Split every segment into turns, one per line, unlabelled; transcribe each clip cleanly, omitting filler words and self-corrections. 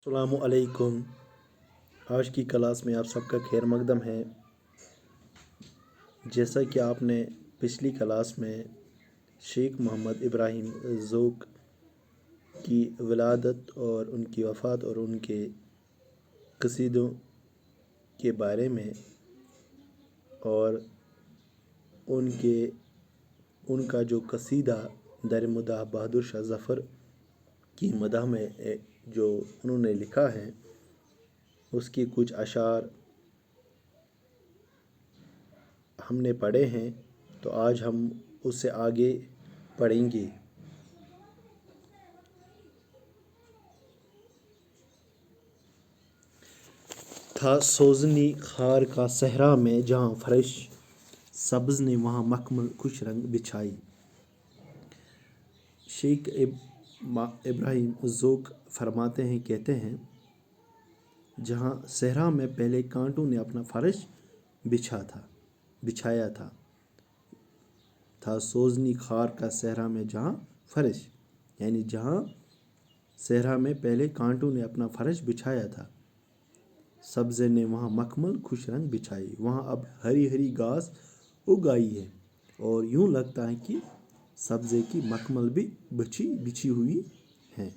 السلام علیکم۔ آج کی کلاس میں آپ سب کا خیر مقدم ہے۔ جیسا کہ آپ نے پچھلی کلاس میں شیخ محمد ابراہیم ذوق کی ولادت اور ان کی وفات اور ان کے قصیدوں کے بارے میں اور ان کا جو قصیدہ در مدح بہادر شاہ ظفر کی مدح میں جو انہوں نے لکھا ہے اس کی کچھ اشعار ہم نے پڑھے ہیں، تو آج ہم اس سے آگے پڑھیں گے۔ تھا سوزنی خار کا صحرا میں جہاں فرش سبز نے وہاں مخمل خوش رنگ بچھائی۔ شیخ ابراہیم ذوق فرماتے ہیں، کہتے ہیں، جہاں صحرا میں پہلے کانٹوں نے اپنا فرش بچھایا تھا سوزنی خار کا صحرا میں جہاں فرش، یعنی جہاں صحرا میں پہلے کانٹوں نے اپنا فرش بچھایا تھا، سبزے نے وہاں مخمل خوش رنگ بچھائی۔ وہاں اب ہری ہری گھاس اگ آئی ہے اور یوں لگتا ہے کہ سبزے کی مخمل بھی بچھی ہوئی ہے۔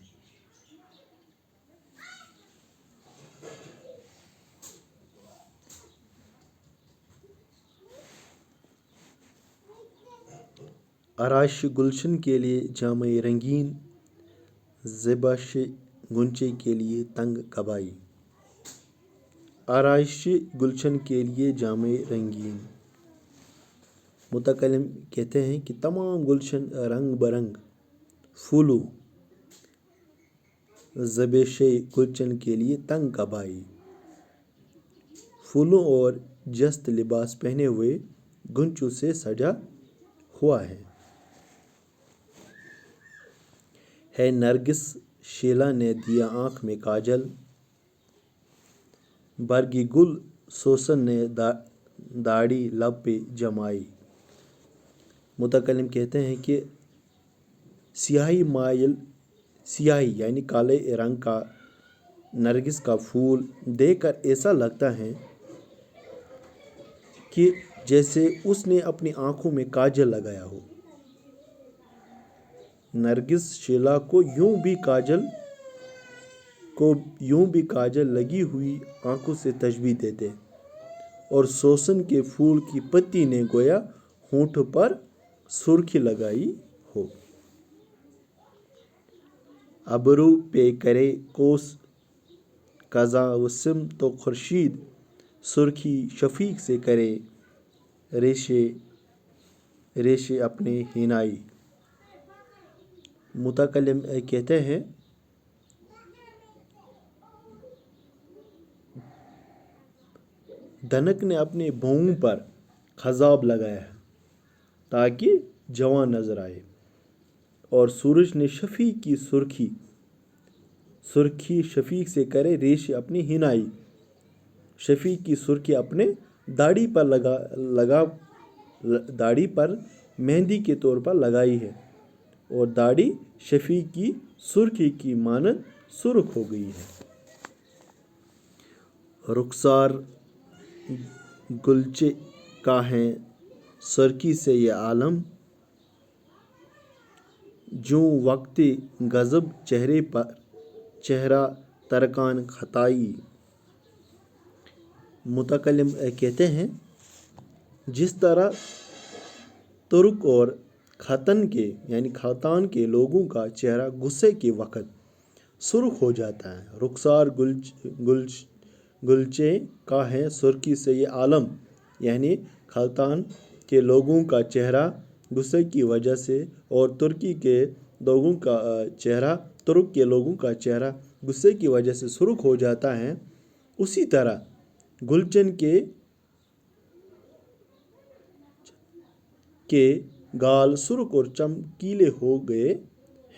آرائش گلشن کے لیے جامہ رنگین، زیبش غنچے کے لیے تنگ قبائی۔ آرائش گلشن کے لیے جامہ رنگین، متکلم کہتے ہیں کہ تمام گلشن رنگ برنگ پھولوں، زیبش گلشن کے لیے تنگ قبائی، پھولوں اور جست لباس پہنے ہوئے گنچوں سے سجا ہوا ہے نرگس شیلا نے دیا آنکھ میں کاجل، برگی گل سوسن نے داڑھی لب پہ جمائی۔ متکلم کہتے ہیں کہ سیاہی یعنی کالے رنگ کا نرگس کا پھول دیکھ کر ایسا لگتا ہے کہ جیسے اس نے اپنی آنکھوں میں کاجل لگایا ہو۔ نرگس شیلا کو یوں بھی کاجل لگی ہوئی آنکھوں سے تشبیہ دیتے، اور سوسن کے پھول کی پتی نے گویا ہونٹوں پر سرخی لگائی ہو۔ ابرو پہ کرے قوس قزح و سم تو خورشید، سرخی شفیق سے کرے ریش اپنے حنائی۔ متکلم کہتے ہیں، دھنک نے اپنے بھونگ پر خضاب لگایا ہے تاکہ جوان نظر آئے، اور سورج نے شفیق کی سرخی شفیق سے کرے ریش اپنی حنائی۔ شفیق کی سرخی اپنے داڑھی پر مہندی کے طور پر لگائی ہے، اور داڑھی شفیق کی سرخی کی مانند سرخ ہو گئی ہے۔ رخسار گلچے کا ہے سرخی سے یہ عالم، جوں وقت غضب چہرہ ترکان خطائی۔ متکلم کہتے ہیں، جس طرح ترک اور خطان کے لوگوں کا چہرہ غصے کے وقت سرخ ہو جاتا ہے، رخسار گلچے کا ہے سرخی سے یہ عالم، یعنی خطان کے لوگوں کا چہرہ غصے کی وجہ سے اور ترک کے لوگوں کا چہرہ غصے کی وجہ سے سرخ ہو جاتا ہے، اسی طرح گلشن کے گال سرخ اور چمکیلے ہو گئے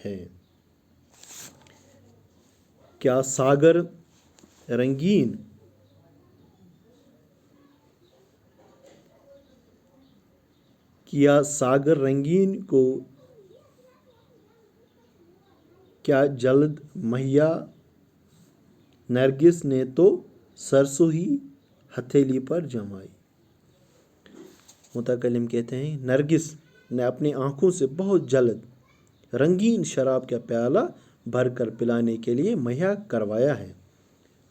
ہیں۔ کیا ساغر رنگین کو کیا جلد مہیا नरगिस ने तो सरसों ही हथेली पर जमाई। मुतकल्लिम कहते हैं नरगिस ने अपनी आंखों से बहुत जल्द रंगीन शराब का प्याला भरकर पिलाने के लिए मुहैया करवाया है।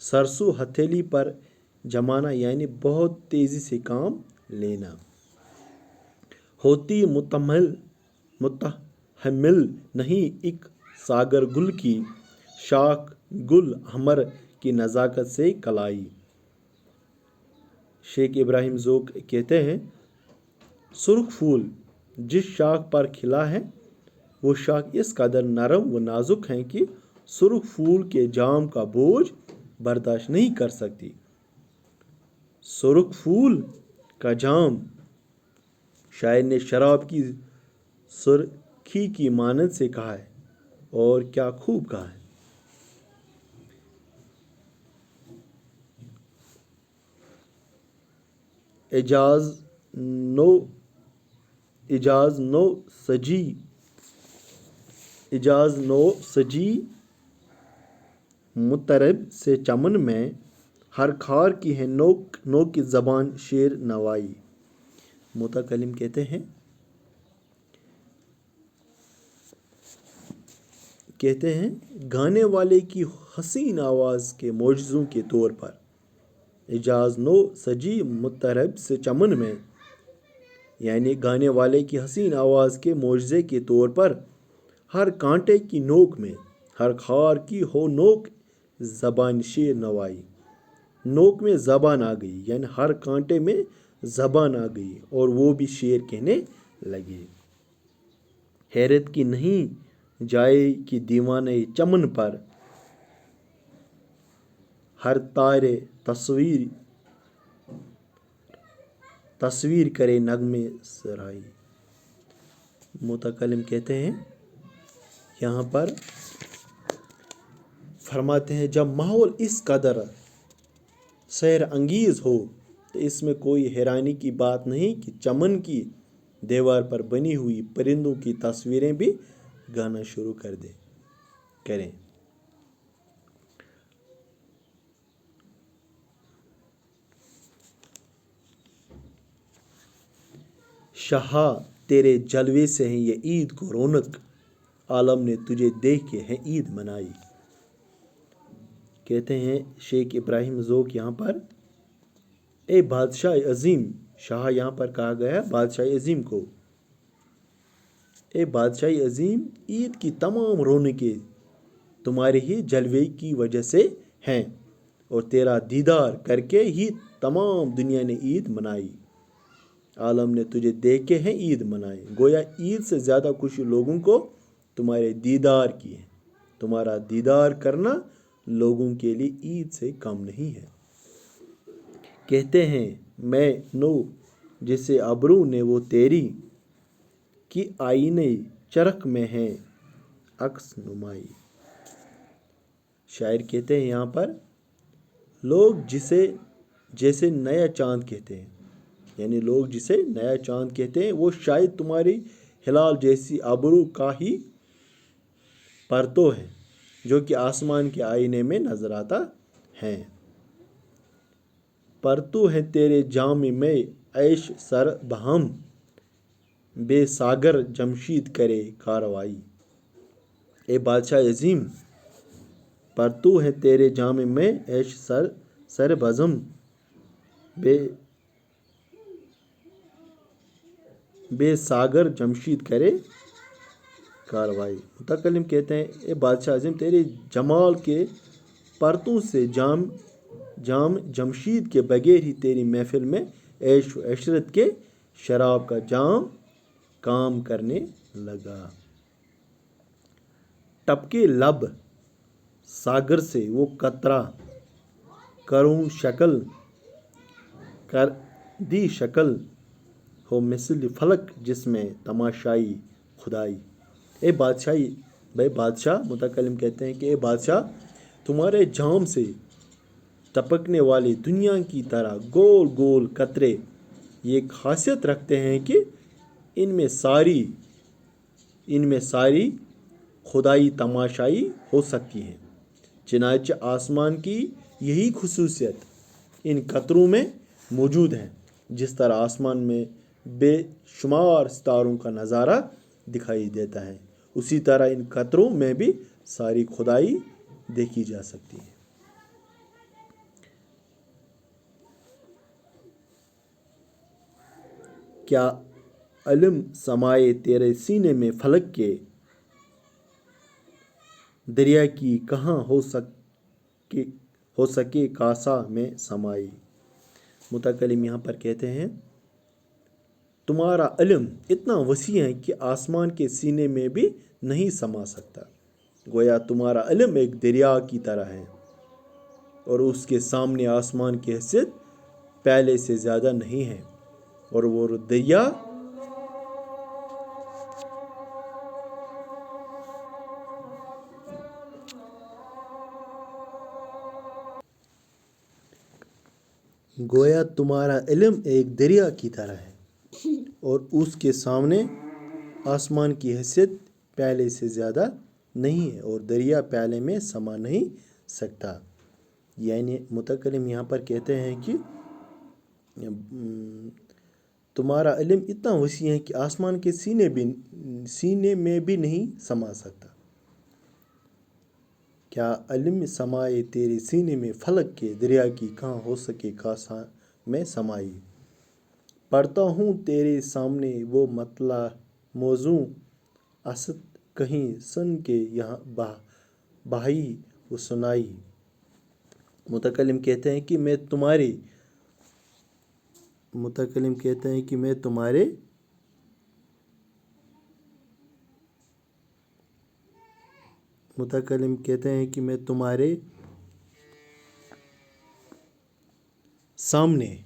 सरसों हथेली पर जमाना यानी बहुत तेज़ी से काम लेना। होती मुतहम्मिल नहीं एक सागर गुल की शाख गुल हमर की नज़ाकत से कलाई। शेख इब्राहिम ज़ोक कहते हैं सुर्ख फूल जिस शाख पर खिला है वो शाख इस कदर नरम व नाजुक है कि सुर्ख फूल के जाम का बोझ बर्दाश्त नहीं कर सकती। सुर्ख फूल का जाम शायर ने शराब की सुर्खी की मानद से कहा है, और क्या खूब कहा है। इजाज नो सजी मुतरब से चमन में हर खार की है नोक की ज़बान शेर नवाई। मुतकल्लिम कहते हैं गाने वाले की हसीन आवाज़ के मौजज़ों के तौर पर इजाज़ नो सजी मुतरब से चमन में, यानी गाने वाले की हसीन आवाज़ के मौजज़े के तौर पर हर कांटे की नोक में हर खार की हो नोक ज़बान शेर नवाई। नोक में ज़बान आ गई यानी हर कांटे में ज़बान आ गई और वो भी शेर कहने लगे। हैरत की नहीं जाए कि दीवाने चमन पर हर तारे तस्वीर करे नगमे सराई। मुतकल्लिम कहते हैं यहाँ पर फरमाते हैं जब माहौल इस कदर सैर अंगीज़ हो तो इसमें कोई हैरानी की बात नहीं कि चमन की दीवार पर बनी हुई परिंदों की तस्वीरें भी गाना शुरू करें। शाह तेरे जलवे से है ये ईद को रौनक, आलम ने तुझे देख के है ईद मनाई। कहते हैं शेख इब्राहिम ज़ोक यहाँ पर ए बादशाह अजीम, शाह यहाँ पर कहा गया है बादशाह अजीम को, ए बादशाह अजीम ईद की तमाम रौनकें तुम्हारे ही जलवे की वजह से हैं और तेरा दीदार करके ही तमाम दुनिया ने ईद मनाई। आलम ने तुझे देख के है ईद मनाई, गोया ईद से ज़्यादा खुशी लोगों को तुम्हारे दीदार की है। तुम्हारा दीदार करना लोगों के लिए ईद से कम नहीं है। कहते हैं मैं नो जिसे अबरू ने वो तेरी कि आईने चरख में है अक्स नुमाई। शायर कहते हैं यहाँ पर लोग जिसे जैसे नया चांद कहते हैं, यानी लोग जिसे नया चांद कहते हैं वो शायद तुम्हारी हिलाल जैसी अबरू का ही परतो है जो कि आसमान के आईने में नजर आता है। परतू है तेरे जाम में ऐश सर बहम बेसागर जमशीद करे कार्रवाई। ए बादशाह अजीम परतू है तेरे जाम में ऐश सर बज़म बेसागर जमशीद करे कार्रवाई। मुतकल्लिम कहते हैं ए बादशाह अजीम तेरे जमाल के परतों से जाम जमशीद के बगैर ही तेरी महफिल में ऐश व अशरत के शराब का जाम काम करने लगा। टपके लब सागर से वो कतरा करूं शक्ल कर दी शक्ल हो मिसल फलक जिसमें तमाशाई खुदाई। ए बादशाह मुतकल्लिम कहते हैं कि ए बादशाह तुम्हारे जाम से टपकने वाली दुनिया की तरह गोल गोल कतरे ये खासियत रखते हैं कि इनमें सारी खुदाई तमाशाई हो सकती है। चनाचे आसमान की यही खसूसियत इन कतरों में मौजूद है। जिस तरह आसमान में बेशुमार सितारों का नज़ारा दिखाई देता है, उसी तरह इन कतरों में भी सारी खुदाई देखी जा सकती है। क्या इल्म समाए तेरे सीने में फलक के, दरिया की कहाँ हो सके कासा में समाई। मुतकल्लिम यहाँ पर कहते हैं तुम्हारा इल्म इतना वसी है कि आसमान के सीने में भी नहीं समा सकता। गोया तुम्हारा इल्म एक दरिया की तरह है और उसके सामने आसमान की हैसियत पहले से ज़्यादा नहीं है, और वो दरिया गोया तुम्हारा इल्म एक दरिया की तरह है और उसके सामने आसमान की हैसियत प्याले से ज़्यादा नहीं है, और दरिया प्याले में समा नहीं सकता। यानी मुतकल्लिम यहाँ पर कहते हैं कि तुम्हारा इल्म इतना वसी है कि आसमान के सीने में भी नहीं समा सकता। क्या इल्म समाए तेरे सीने में फलक के, दरिया की कहाँ हो सके कासा में समाई। पढ़ता हूँ तेरे सामने वो मतला मौजू, असद कहीं सुन के यहाँ बहाई वो सुनाई। मुतकल्लिम कहते हैं कि मैं तुम्हारे सामने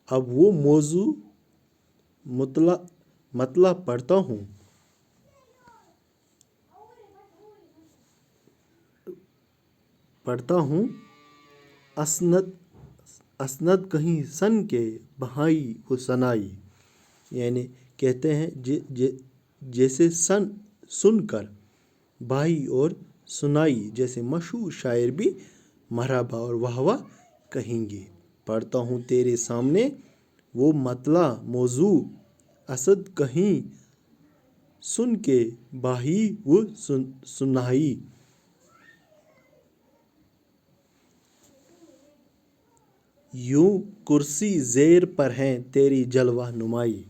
अब वो मौजू मतला पढ़ता हूँ असनद कहीं सन के बहाई वो सनाई। यानी कहते हैं जैसे सुनकर भाई और सुनाई, जैसे मशहूर शायर भी मरहबा और वाहवा कहेंगे। पढ़ता हूँ तेरे सामने वो मतला मौजू, असद कहीं सुन के बाही वो सुनाई। यूं कुर्सी ज़ेर पर हैं तेरी जलवा नुमाई।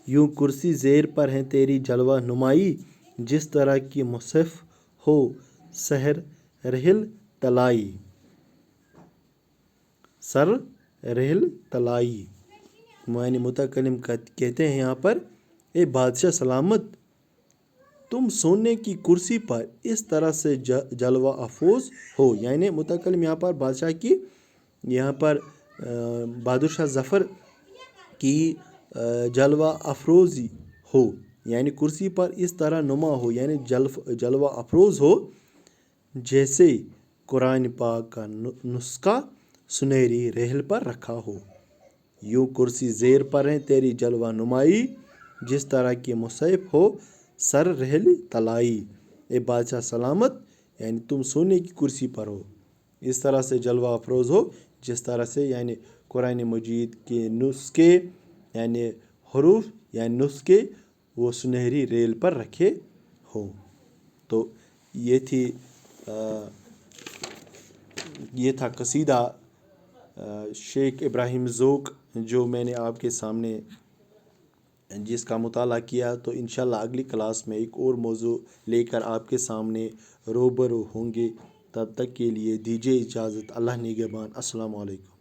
यूं कुर्सी ज़ेर पर हैं तेरी जलवा नुमाई, जिस तरह की मुसफ़ हो सर रेहल तलाई। मानी मुतकल्लिम कहते हैं यहाँ पर, ए बादशाह सलामत, तुम सोने की कुर्सी पर इस तरह से जलवा अफरोज़ हो। यानी मुतकल्लिम यहाँ पर बादशाह की बादशाह ज़फ़र की जलवा अफरोज़ी हो, यानी कुर्सी पर इस तरह नुमा हो, यानी जलवा अफरोज़ हो जैसे कुरान पाक का नुस्खा सुनहरी रेहल पर रखा हो। यूं कुर्सी ज़ेर पर हैं तेरी जलवा नुमाई, जिस तरह की मुसफ़ हो सर रेहल तलाई। ए बादशाह सलामत, यानी तुम सोने की कुर्सी पर हो, इस तरह से जलवा अफरोज़ हो जिस तरह से यानी कुरान मजीद के नुस्खे यानी हरूफ यानी नुस्खे वो सुनहरी रेल पर रखे हो। तो ये था कसीदा शेख इब्राहिम ज़ोक जो मैंने आपके सामने जिसका मुताला किया। तो इंशाल्लाह अगली क्लास में एक और मौजू लेकर आपके सामने रूबरू होंगे। तब तक के लिए दीजिए इजाज़त। अल्लाह निगहबान। अस्सलामु अलैकुम।